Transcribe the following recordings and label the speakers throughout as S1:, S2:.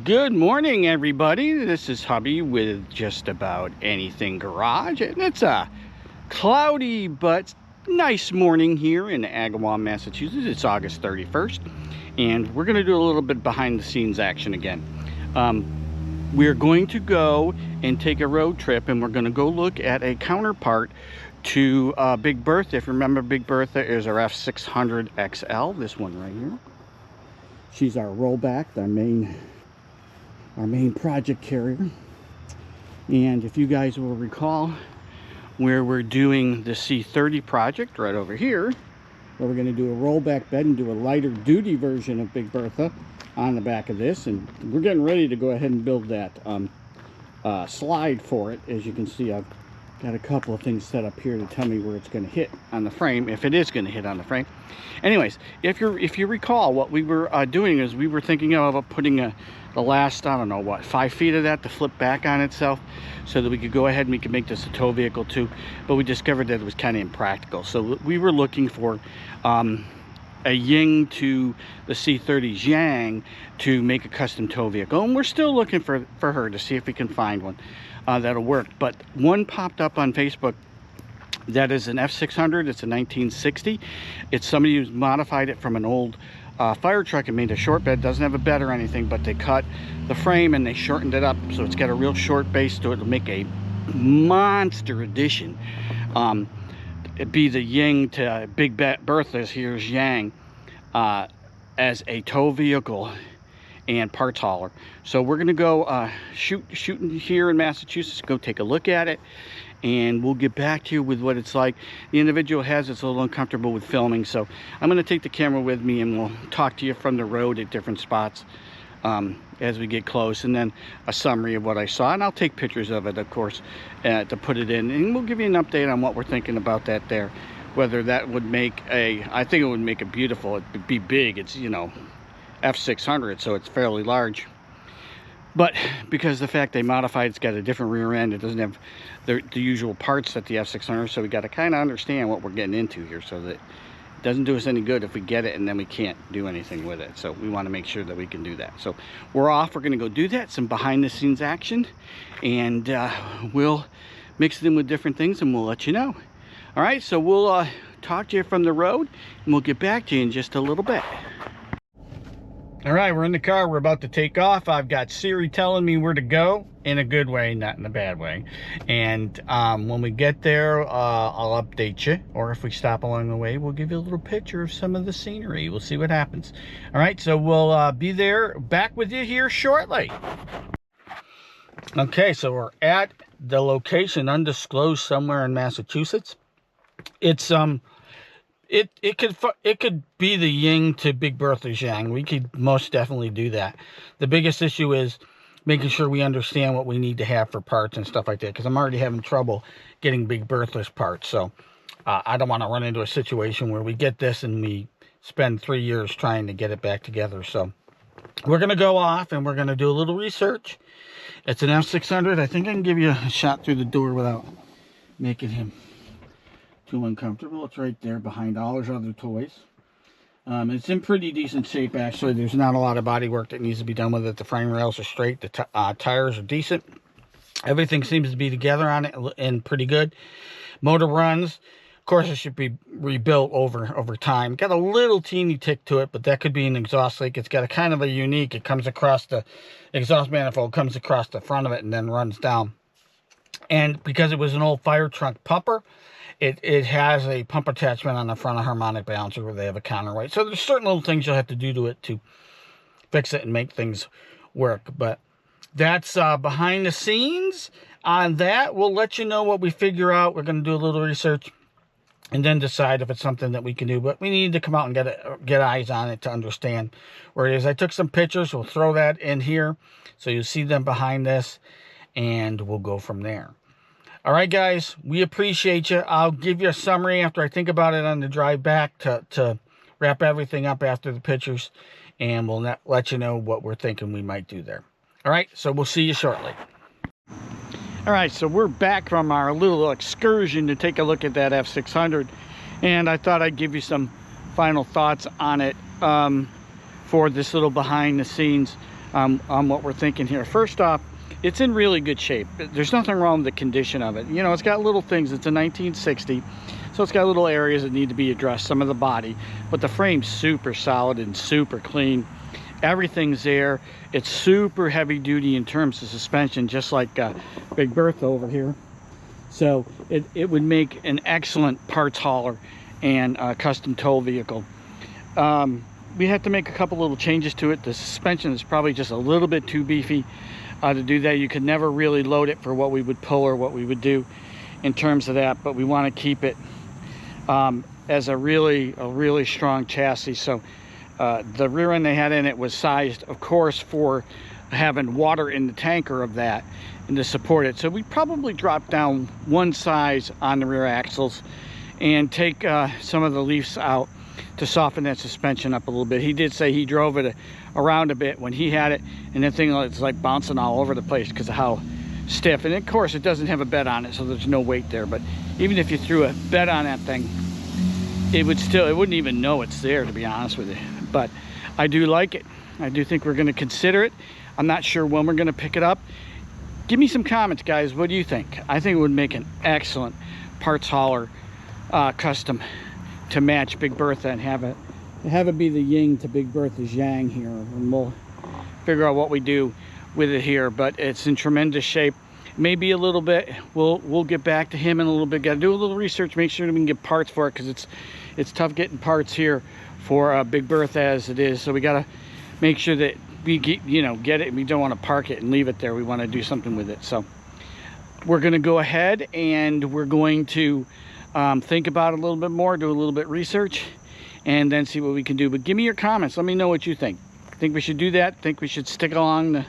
S1: Good morning, everybody. This is Hubby with Just About Anything Garage, and it's a cloudy but nice morning here in Agawam, Massachusetts. It's August 31st, and we're going to do a little bit behind the scenes action again. We're going to go and take a road trip, and we're going to go look at a counterpart to Big Bertha. If you remember, Big Bertha is our F600 XL, this one right here. She's our rollback, our main project carrier. And if you guys will recall, where we're doing the C30 project right over here, where we're going to do a rollback bed and do a lighter duty version of Big Bertha on the back of this, and we're getting ready to go ahead and build that slide for it. As you can see, I've got a couple of things set up here to tell me where it's going to hit on the frame, if it is going to hit on the frame. Anyways, if you recall, what we were doing is we were thinking of putting the last, I don't know what, 5 feet of that to flip back on itself, so that we could go ahead and we could make this a tow vehicle too. But we discovered that it was kind of impractical, so we were looking for a Ying to the C30 Zhang to make a custom tow vehicle, and we're still looking for her to see if we can find one that'll work. But one popped up on Facebook that is an F600. It's a 1960. It's somebody who's modified it from an old fire truck and made a short bed. Doesn't have a bed or anything, but they cut the frame and they shortened it up, so it's got a real short base to it. It'll make a monster addition. It'd be the Ying to Big Bertha's here's Zhang as a tow vehicle and parts hauler. So we're gonna go shooting here in Massachusetts, go take a look at it, and we'll get back to you with what it's like. The individual has it's a little uncomfortable with filming, so I'm going to take the camera with me and we'll talk to you from the road at different spots as we get close, and then a summary of what I saw, and I'll take pictures of it, of course, to put it in, and we'll give you an update on what we're thinking about that there. Whether that would make I think it would make it beautiful. It'd be big. It's, you know, F600, so it's fairly large. But because the fact they modified, it's got a different rear end, it doesn't have the usual parts that the F600, so we got to kind of understand what we're getting into here, so that it doesn't do us any good if we get it and then we can't do anything with it. So we want to make sure that we can do that. So we're off. We're going to go do that, some behind the scenes action, and we'll mix it in with different things and we'll let you know. All right, so we'll talk to you from the road, and we'll get back to you in just a little bit. All right, we're in the car. We're about to take off. I've got Siri telling me where to go, in a good way, not in a bad way. And when we get there, I'll update you. Or if we stop along the way, we'll give you a little picture of some of the scenery. We'll see what happens. All right, so we'll be there, back with you here shortly. Okay, so we're at the location, undisclosed, somewhere in Massachusetts. It's It could be the Ying to Big Bertha Zhang. We could most definitely do that. The biggest issue is making sure we understand what we need to have for parts and stuff like that, because I'm already having trouble getting Big Bertha's parts. So I don't want to run into a situation where we get this and we spend 3 years trying to get it back together. So we're going to go off and we're going to do a little research. It's an F600. I think I can give you a shot through the door without making him too uncomfortable. It's right there behind all his other toys. It's in pretty decent shape, actually. There's not a lot of body work that needs to be done with it. The frame rails are straight. The tires are decent. Everything seems to be together on it and pretty good. Motor runs. Of course, it should be rebuilt over time. Got a little teeny tick to it, but that could be an exhaust leak. It's got a kind of a unique, it comes across the exhaust manifold, comes across the front of it and then runs down. And because it was an old fire trunk pumper, it has a pump attachment on the front of harmonic balancer where they have a counterweight. So there's certain little things you'll have to do to it to fix it and make things work. But that's behind the scenes on that. We'll let you know what we figure out. We're going to do a little research and then decide if it's something that we can do. But we need to come out and get eyes on it to understand where it is. I took some pictures. We'll throw that in here so you'll see them behind this, and we'll go from there. All right, guys, we appreciate you. I'll give you a summary after I think about it on the drive back to wrap everything up after the pictures, and we'll let you know what we're thinking we might do there. All right, so we'll see you shortly. All right, so we're back from our little excursion to take a look at that F600, and I thought I'd give you some final thoughts on it for this little behind the scenes on what we're thinking here. First off, it's in really good shape. There's nothing wrong with the condition of it. You know, it's got little things. It's a 1960, so it's got little areas that need to be addressed, some of the body, but the frame's super solid and super clean. Everything's there. It's super heavy duty in terms of suspension, just like Big Bertha over here. So it would make an excellent parts hauler and custom tow vehicle. We have to make a couple little changes to it. The suspension is probably just a little bit too beefy to do that. You could never really load it for what we would pull or what we would do in terms of that, but we want to keep it as a really strong chassis. So the rear end they had in it was sized, of course, for having water in the tanker of that and to support it. So we probably drop down one size on the rear axles and take some of the leaves out to soften that suspension up a little bit. He did say he drove it around a bit when he had it, and that thing is like bouncing all over the place because of how stiff. And of course it doesn't have a bed on it, so there's no weight there. But even if you threw a bed on that thing, it wouldn't even know it's there, to be honest with you. But I do like it. I do think we're going to consider it. I'm not sure when we're going to pick it up. Give me some comments, guys. What do you think? I think it would make an excellent parts hauler custom to match Big Bertha and have it be the yin to Big Bertha's yang here, and we'll figure out what we do with it here. But it's in tremendous shape. Maybe a little bit. We'll get back to him in a little bit. Got to do a little research, make sure that we can get parts for it, because it's tough getting parts here for Big Bertha as it is. So we got to make sure that we get it. We don't want to park it and leave it there. We want to do something with it. So we're going to go ahead and we're going to think about it a little bit more, do a little bit research, and then see what we can do. But give me your comments. Let me know what you think. Think we should do that? Think we should stick along the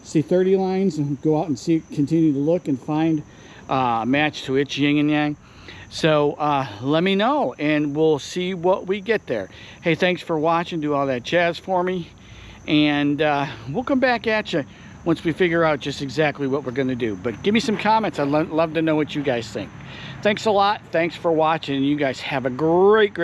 S1: C30 lines and go out and continue to look and find a match to its yin and yang? So let me know, and we'll see what we get there. Hey, thanks for watching. Do all that jazz for me, and we'll come back at you once we figure out just exactly what we're going to do. But give me some comments. I'd love to know what you guys think. Thanks a lot. Thanks for watching. You guys have a great